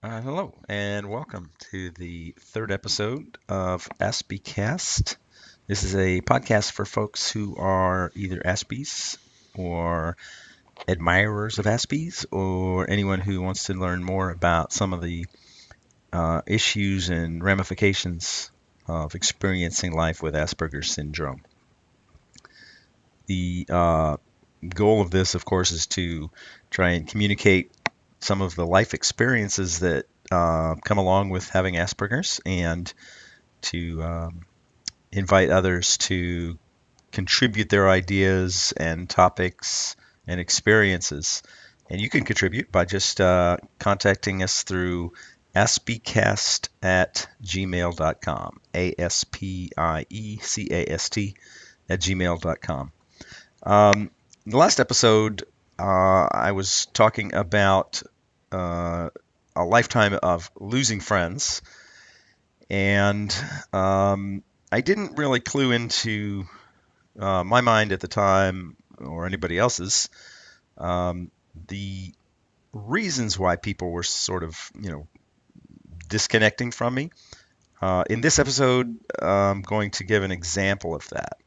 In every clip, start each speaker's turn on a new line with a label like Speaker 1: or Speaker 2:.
Speaker 1: Hello and welcome to the third episode of Aspiecast. This is a podcast for folks who are either Aspies or admirers of Aspies or anyone who wants to learn more about some of the issues and ramifications of experiencing life with Asperger's syndrome. The goal of this, of course, is to try and communicate some of the life experiences that come along with having Asperger's and to invite others to contribute their ideas and topics and experiences. And you can contribute by just contacting us through aspiecast at gmail.com. Aspiecast at gmail.com. In the last episode, I was talking about a lifetime of losing friends, and I didn't really clue into my mind at the time or anybody else's the reasons why people were sort of, disconnecting from me. In this episode, I'm going to give an example of that.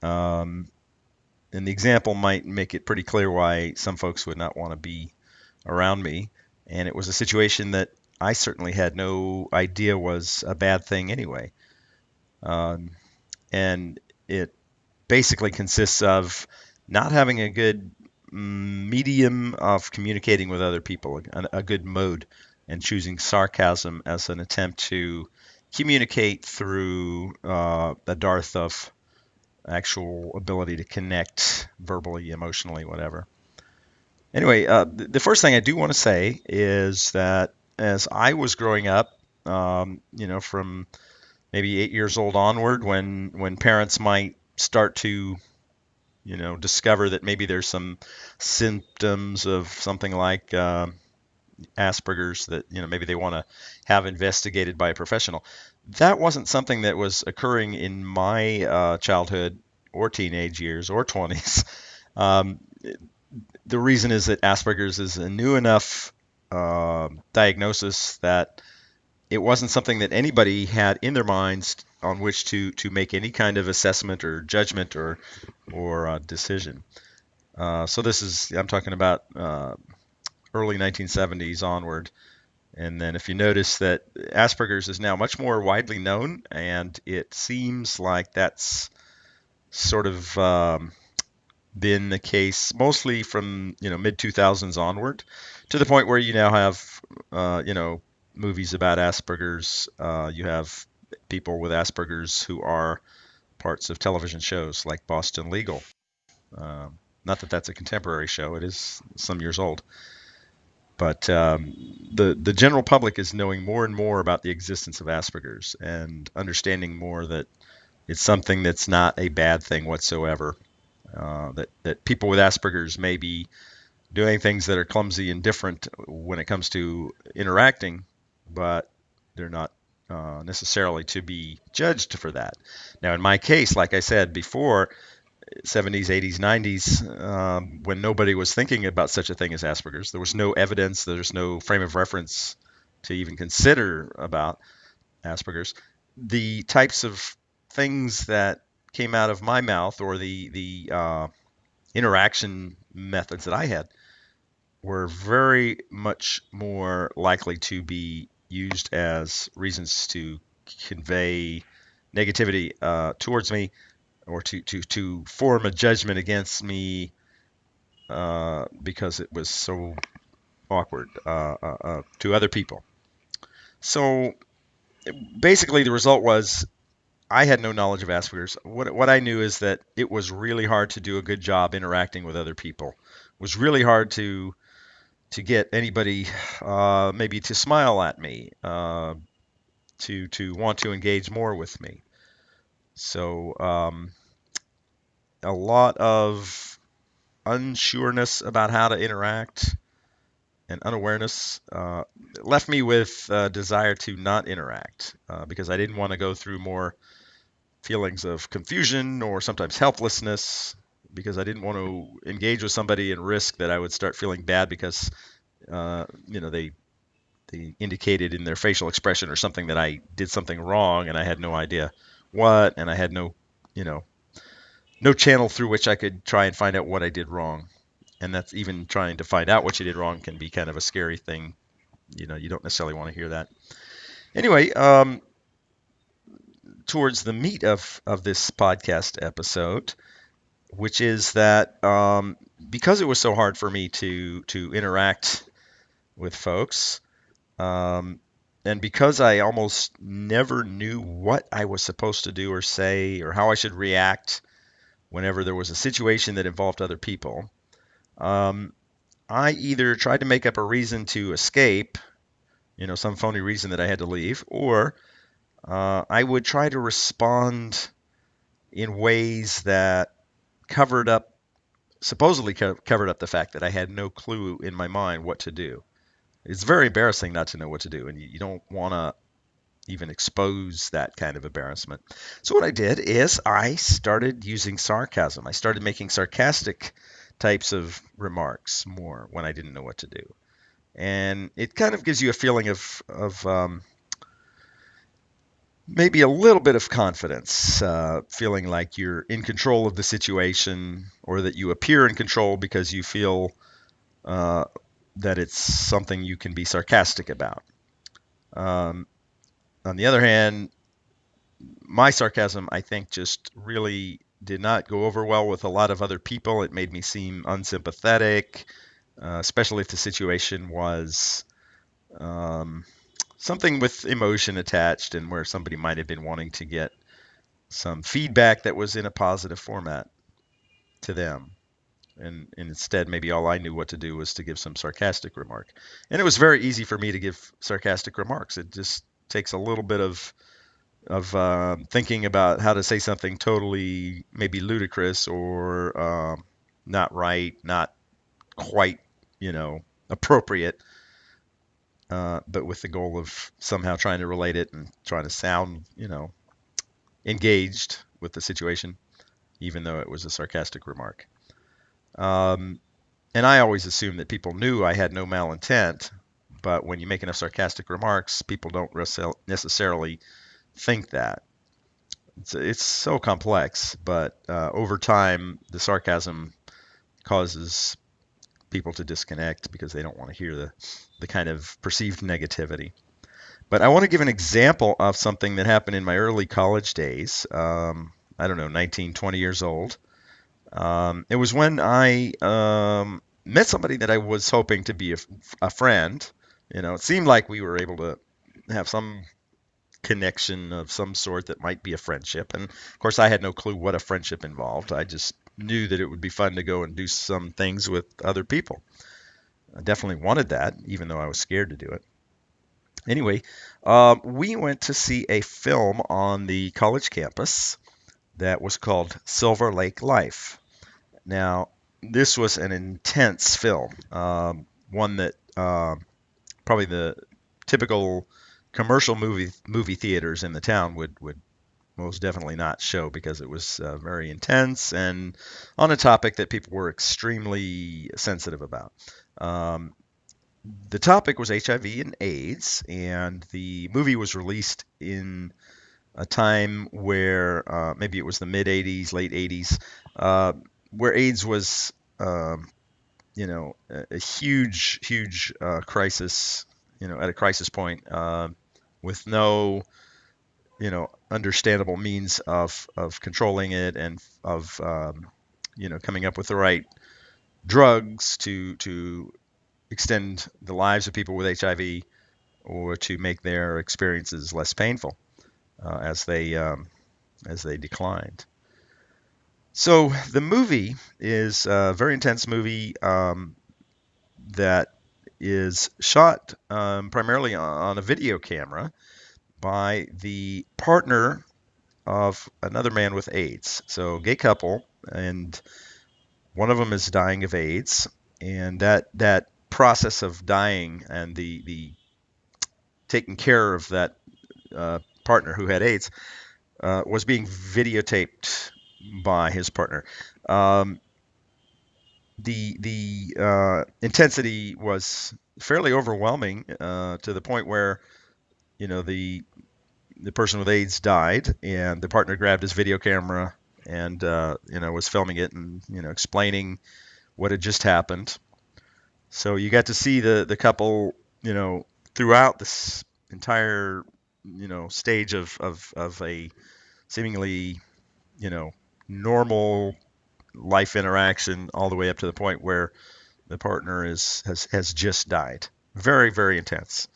Speaker 1: Um, and the example might make it pretty clear why some folks would not want to be around me. And it was a situation that I certainly had no idea was a bad thing anyway. Um, and it basically consists of not having a good medium of communicating with other people, a good mode, and choosing sarcasm as an attempt to communicate through a dearth of actual ability to connect verbally, emotionally, whatever. Anyway, the first thing I do want to say is that as I was growing up, from maybe 8 years old onward, when parents might start to discover that maybe there's some symptoms of something like Asperger's that maybe they want to have investigated by a professional. That wasn't something that was occurring in my childhood or teenage years or 20s. Um, the reason is that Asperger's is a new enough diagnosis that it wasn't something that anybody had in their minds on which to make any kind of assessment or judgment or decision. So this is I'm talking about early 1970s onward. And then if you notice that Asperger's is now much more widely known, and it seems like that's sort of been the case mostly from mid 2000s onward, to the point where you now have movies about Asperger's. You have people with Asperger's who are parts of television shows like Boston Legal. Not that that's a contemporary show; it is some years old. But the general public is knowing more and more about the existence of Asperger's and understanding more that it's something that's not a bad thing whatsoever. That people with Asperger's may be doing things that are clumsy and different when it comes to interacting, but they're not necessarily to be judged for that. Now, in my case, like I said before, 70s, 80s, 90s, when nobody was thinking about such a thing as Asperger's. There was no evidence, there's no frame of reference to even consider about Asperger's. The types of things that came out of my mouth or the interaction methods that I had were very much more likely to be used as reasons to convey negativity towards me or to form a judgment against me because it was so awkward to other people. So basically, the result was I had no knowledge of Asperger's. What I knew is that it was really hard to do a good job interacting with other people. It was really hard to get anybody maybe to smile at me, to want to engage more with me. So a lot of unsureness about how to interact and unawareness left me with a desire to not interact because I didn't want to go through more feelings of confusion or sometimes helplessness because I didn't want to engage with somebody and risk that I would start feeling bad because they they indicated in their facial expression or something that I did something wrong, and I had no idea what, and I had no, you know, no channel through which I could try and find out what I did wrong. And that's even trying to find out what you did wrong can be kind of a scary thing. You know, you don't necessarily want to hear that. Anyway, towards the meat of this podcast episode, which is that because it was so hard for me to interact with folks, um, and because I almost never knew what I was supposed to do or say or how I should react whenever there was a situation that involved other people, um, I either tried to make up a reason to escape, you know, some phony reason that I had to leave, or I would try to respond in ways that covered up, supposedly covered up the fact that I had no clue in my mind what to do. It's very embarrassing not to know what to do, and you don't want to even expose that kind of embarrassment. So what I did is I started using sarcasm. I started making sarcastic types of remarks more when I didn't know what to do. And it kind of gives you a feeling of maybe a little bit of confidence, feeling like you're in control of the situation, or that you appear in control because you feel uh, that it's something you can be sarcastic about. Um, on the other hand, my sarcasm, I think, just really did not go over well with a lot of other people. It made me seem unsympathetic, especially if the situation was um, something with emotion attached and where somebody might have been wanting to get some feedback that was in a positive format to them. And instead, maybe all I knew what to do was to give some sarcastic remark. And it was very easy for me to give sarcastic remarks. It just takes a little bit of thinking about how to say something totally maybe ludicrous or not right, not quite, you know, appropriate, but with the goal of somehow trying to relate it and trying to sound, you know, engaged with the situation, even though it was a sarcastic remark. Um, and I always assumed that people knew I had no malintent, but when you make enough sarcastic remarks, people don't necessarily think that. It's so complex, but over time, the sarcasm causes people to disconnect because they don't want to hear the kind of perceived negativity. But I want to give an example of something that happened in my early college days. I don't know, 19, 20 years old. It was when I met somebody that I was hoping to be a friend. You know, it seemed like we were able to have some connection of some sort that might be a friendship. And of course, I had no clue what a friendship involved. I just knew that it would be fun to go and do some things with other people. I definitely wanted that, even though I was scared to do it. Anyway, we went to see a film on the college campus that was called Silver Lake Life. Now, this was an intense film, one that probably the typical commercial movie theaters in the town would most definitely not show, because it was very intense and on a topic that people were extremely sensitive about. Um, the topic was HIV and AIDS, and the movie was released in a time where maybe it was the mid 80s, late 80s, where AIDS was, you know, a huge, huge crisis, you know, at a crisis point, with no, you know, understandable means of controlling it and of, you know, coming up with the right drugs to extend the lives of people with HIV, or to make their experiences less painful as they declined. So the movie is a very intense movie that is shot primarily on a video camera by the partner of another man with AIDS. So gay couple, and one of them is dying of AIDS, and that process of dying and the taking care of that partner who had AIDS was being videotaped by his partner. Um, the intensity was fairly overwhelming to the point where the person with AIDS died, and the partner grabbed his video camera and was filming it and explaining what had just happened. So you got to see the couple throughout this entire stage of a seemingly you know normal life interaction all the way up to the point where the partner has just died. Very, very intense.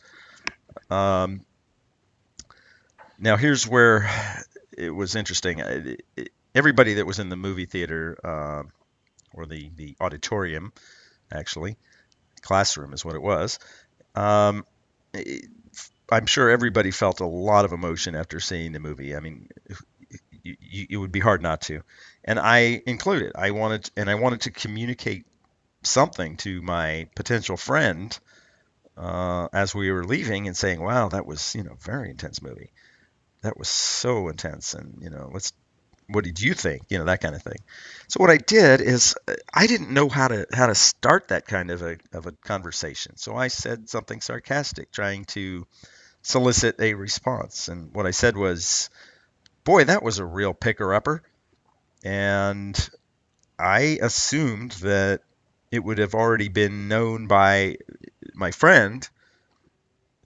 Speaker 1: Um, Now here's where it was interesting. Everybody that was in the movie theater or the auditorium, actually, classroom is what it was. Um, it, I'm sure everybody felt a lot of emotion after seeing the movie. I mean, it would be hard not to, and I included. I wanted to communicate something to my potential friend as we were leaving and saying, "Wow, that was very intense movie. That was so intense, and what did you think? That kind of thing." So what I did is I didn't know how to start that kind of a conversation. So I said something sarcastic, trying to solicit a response. And what I said was, "Boy, that was a real picker-upper." And I assumed that it would have already been known by my friend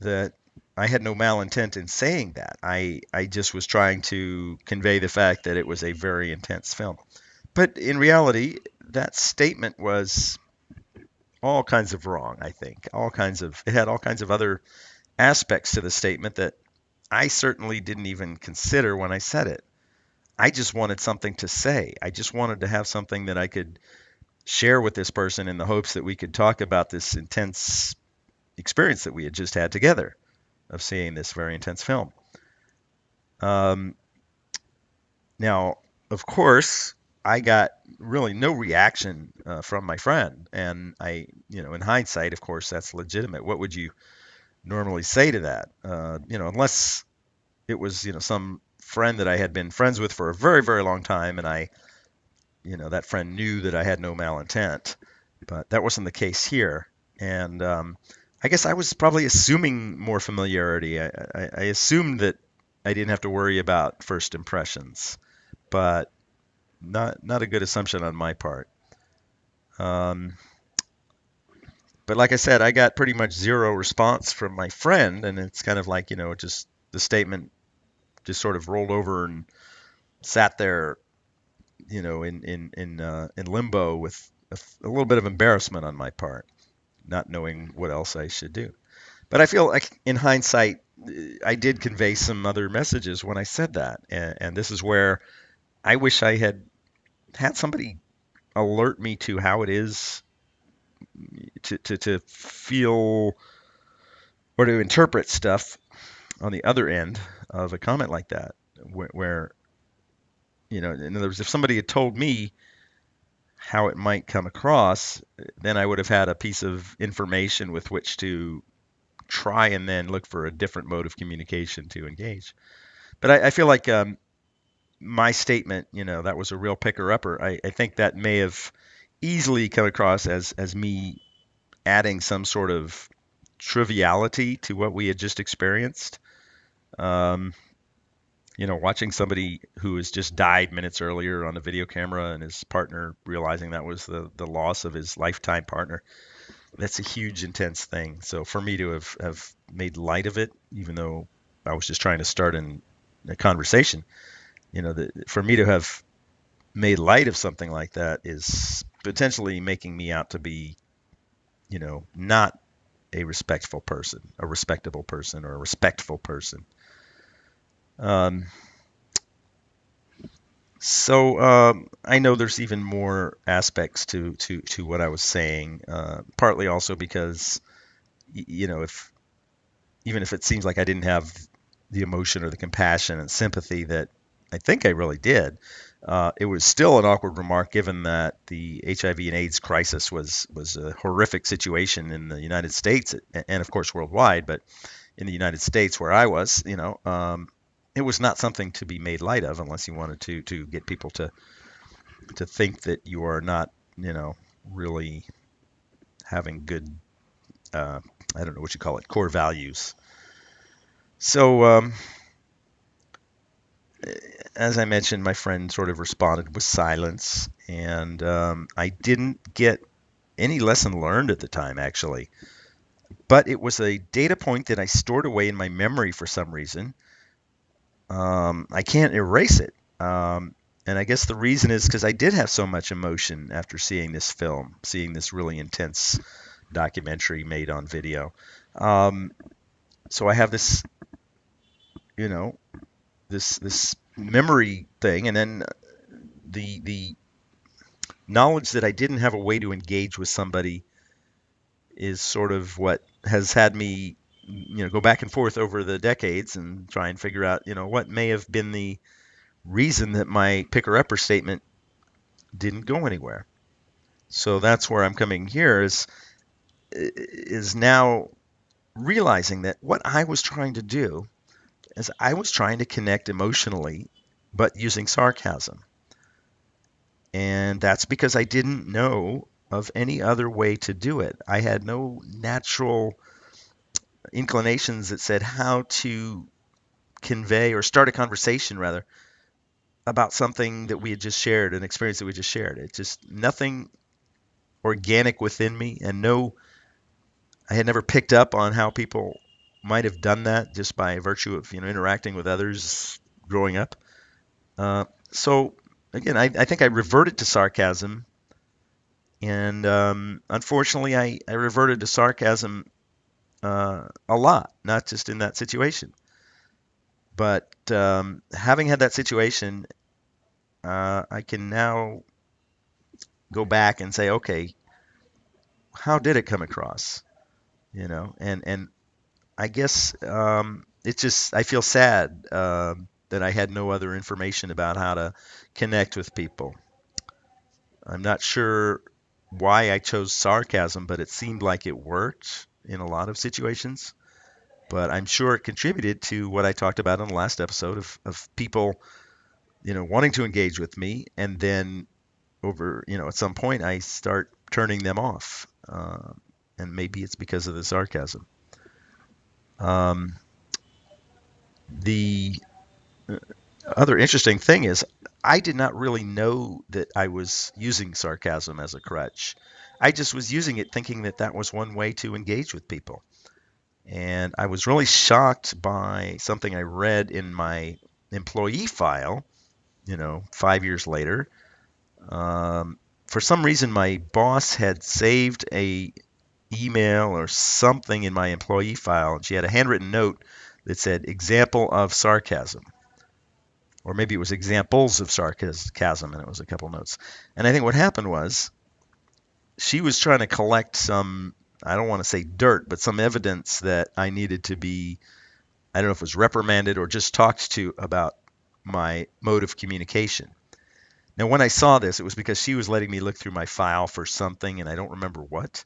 Speaker 1: that I had no malintent in saying that. I just was trying to convey the fact that it was a very intense film. But in reality, that statement was all kinds of wrong, I think. It had all kinds of other aspects to the statement that I certainly didn't even consider when I said it. I just wanted something to say. I just wanted to have something that I could share with this person in the hopes that we could talk about this intense experience that we had just had together of seeing this very intense film. Um, Now, of course, I got really no reaction from my friend, and in hindsight, of course, that's legitimate. What would you normally say to that? Unless it was, some friend that I had been friends with for a very, very long time, and that friend knew that I had no malintent, but that wasn't the case here. And I guess I was probably assuming more familiarity. I assumed that I didn't have to worry about first impressions, but not a good assumption on my part. Um, but like I said, I got pretty much zero response from my friend, and it's kind of like just the statement just sort of rolled over and sat there, in limbo with a little bit of embarrassment on my part, not knowing what else I should do. But I feel like in hindsight, I did convey some other messages when I said that, and this is where I wish I had somebody alert me to how it is to feel or to interpret stuff on the other end of a comment like that, where in other words, if somebody had told me how it might come across, then I would have had a piece of information with which to try and then look for a different mode of communication to engage. But I feel like my statement, that was a real picker-upper. I think that may have easily come across as me adding some sort of triviality to what we had just experienced. Um, watching somebody who has just died minutes earlier on a video camera and his partner realizing that was the loss of his lifetime partner, that's a huge, intense thing. So for me to have made light of it, even though I was just trying to start a conversation, for me to have made light of something like that is potentially making me out to be, not a respectful person, a respectable person, or a respectful person. Um, so I know there's even more aspects to what I was saying. Partly also because if even if it seems like I didn't have the emotion or the compassion and sympathy that I think I really did, it was still an awkward remark given that the HIV and AIDS crisis was a horrific situation in the United States and of course worldwide, but in the United States where I was, it was not something to be made light of unless you wanted to get people to think that you are not, really having good I don't know what you call it, core values. So, as I mentioned, my friend sort of responded with silence, and I didn't get any lesson learned at the time, actually. But it was a data point that I stored away in my memory for some reason. I can't erase it. And I guess the reason is because I did have so much emotion after seeing this film, seeing this really intense documentary made on video. Um, so I have this, you know, this memory thing, and then the knowledge that I didn't have a way to engage with somebody is sort of what has had me, go back and forth over the decades and try and figure out, what may have been the reason that my picker-upper statement didn't go anywhere. So that's where I'm coming here is now realizing that what I was trying to do is I was trying to connect emotionally, but using sarcasm. And that's because I didn't know of any other way to do it. I had no natural inclinations that said how to convey or start a conversation, rather, about something that we had just shared, an experience that we just shared. It's just nothing organic within me, and I had never picked up on how people might have done that just by virtue of interacting with others growing up. So again, I think I reverted to sarcasm, and unfortunately, I reverted to sarcasm a lot, not just in that situation. But having had that situation, I can now go back and say, okay, how did it come across? And I guess it's just I feel sad that I had no other information about how to connect with people. I'm not sure why I chose sarcasm, but it seemed like it worked in a lot of situations. But I'm sure it contributed to what I talked about in the last episode of people, wanting to engage with me, and then over, at some point I start turning them off. And maybe it's because of the sarcasm. Um, the other interesting thing is I did not really know that I was using sarcasm as a crutch. I just was using it thinking that that was one way to engage with people. And I was really shocked by something I read in my employee file, 5 years later. For some reason, my boss had saved a email or something in my employee file, and she had a handwritten note that said example of sarcasm, or maybe it was examples of sarcasm, and it was a couple notes. And I think what happened was she was trying to collect some, I don't want to say dirt, but some evidence that I needed to be, I don't know if it was reprimanded or just talked to about my mode of communication. Now, when I saw this, it was because she was letting me look through my file for something, and I don't remember what.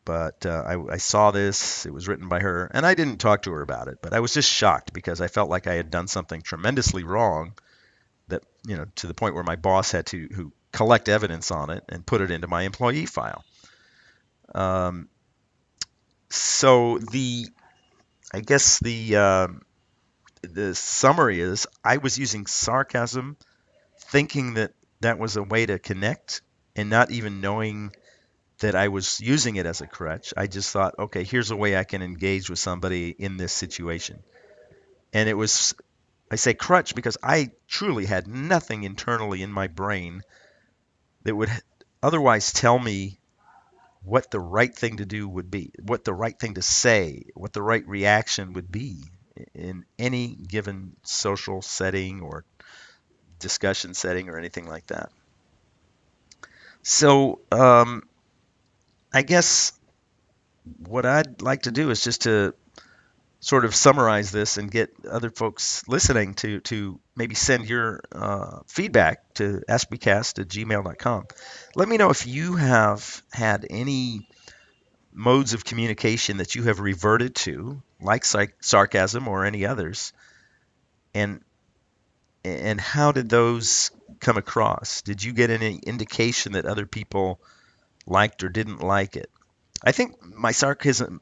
Speaker 1: But I saw this. It was written by her, and I didn't talk to her about it. But I was just shocked because I felt like I had done something tremendously wrong that, to the point where my boss had to who collect evidence on it and put it into my employee file. Um, so I guess the summary is I was using sarcasm, thinking that that was a way to connect, and not even knowing that I was using it as a crutch. I just thought, okay, here's a way I can engage with somebody in this situation. And it was, I say crutch because I truly had nothing internally in my brain that would otherwise tell me what the right thing to do would be, what the right thing to say, what the right reaction would be in any given social setting or discussion setting or anything like that. So I guess what I'd like to do is just to sort of summarize this and get other folks listening to maybe send your feedback to aspiecast@gmail.com. Let me know if you have had any modes of communication that you have reverted to, like sarcasm or any others, and how did those come across? Did you get any indication that other people liked or didn't like it? I think my sarcasm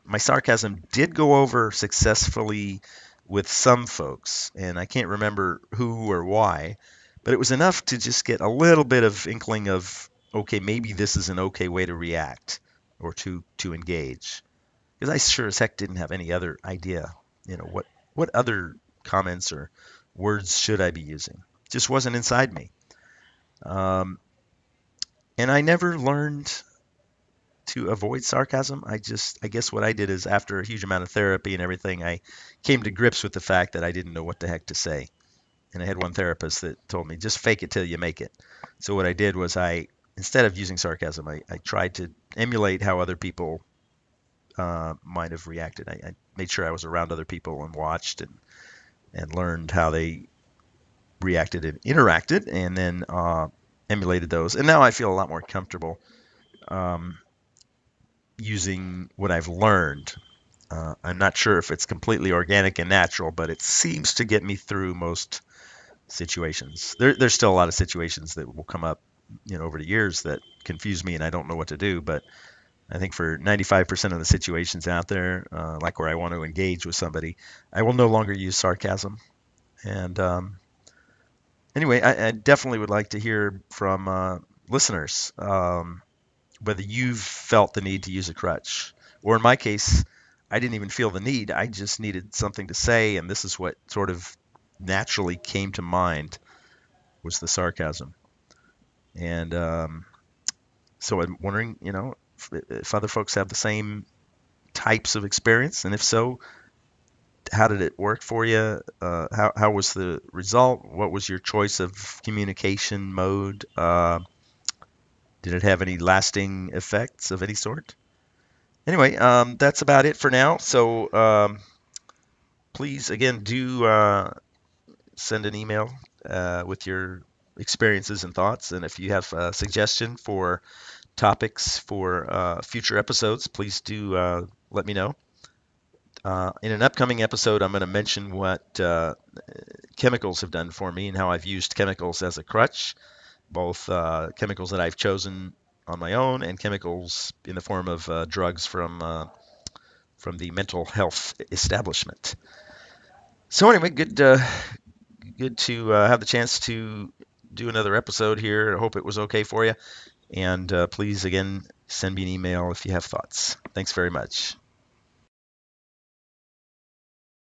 Speaker 1: did go over successfully with some folks, and I can't remember who or why, but it was enough to just get a little bit of inkling of, okay, maybe this is an okay way to react or to engage. Because I sure as heck didn't have any other idea, what other comments or words should I be using? Just wasn't inside me. Um, and I never learned to avoid sarcasm. I guess what I did is after a huge amount of therapy and everything, I came to grips with the fact that I didn't know what the heck to say. And I had one therapist that told me, just fake it till you make it. So what I did was instead of using sarcasm, I tried to emulate how other people might have reacted. I made sure I was around other people and watched and learned how they reacted and interacted, and then emulated those. And now I feel a lot more comfortable um, using what I've learned. I'm not sure if it's completely organic and natural, but it seems to get me through most situations. There's still a lot of situations that will come up, over the years that confuse me and I don't know what to do. But I think for 95% of the situations out there, like where I want to engage with somebody, I will no longer use sarcasm. And anyway, I definitely would like to hear from listeners. Whether you've felt the need to use a crutch, or in my case, I didn't even feel the need. I just needed something to say, and this is what sort of naturally came to mind was the sarcasm. And so I'm wondering, if other folks have the same types of experience, and if so, how did it work for you? How was the result? What was your choice of communication mode? Did it have any lasting effects of any sort? Anyway, that's about it for now. So please, again, do send an email with your experiences and thoughts. And if you have a suggestion for topics for future episodes, please do let me know. In an upcoming episode, I'm going to mention what chemicals have done for me and how I've used chemicals as a crutch, both chemicals that I've chosen on my own and chemicals in the form of drugs from the mental health establishment. So anyway, good to have the chance to do another episode here. I hope it was okay for you. And please, again, send me an email if you have thoughts. Thanks very much.